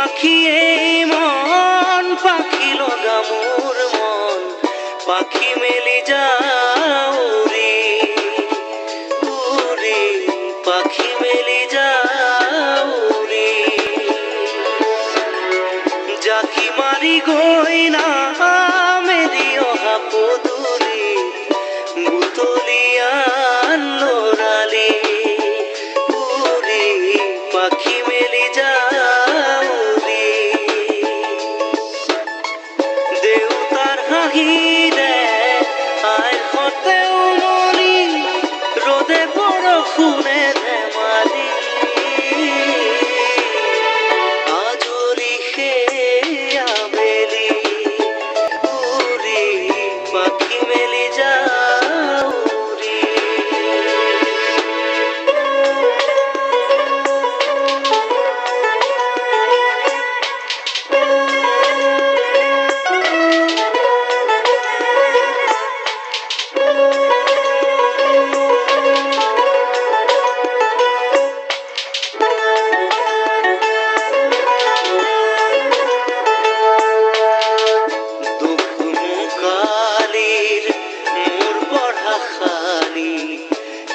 পাখিয়ে মন পাখি লগা মোর মন পাখি মেলি যাও রে উরে পাখি মেলি যাও রে জাকি মারি গইনা মেরি অহা পদুলি বুতলিয়ান লরালি উরে পাখি মেলি যাও রে দেউতার হাঁহিরে আয় হতেও মরি রোদে বরষুণে ধেমালি আজরি সে আবেলি উরি পাখি মেলি যাও রে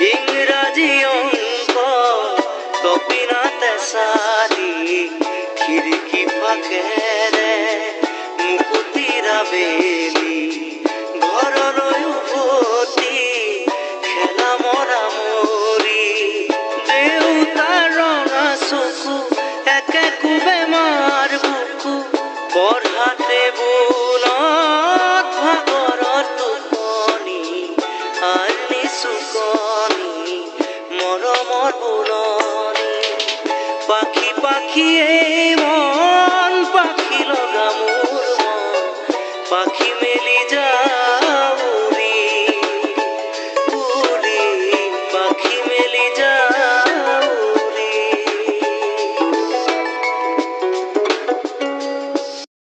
ইংরাজি অঙ্ক তপিনাতে সারি খিড়কি ফাঁকেরে মুকুতিরা বেলি ঘরর উভতি খেলা মরা মরি দেউতার রঙা চকু একে কুবে মার বুকু পঢ়াতে বুলত ভাগৰত টোপনি আনি চুকনি মৰমৰ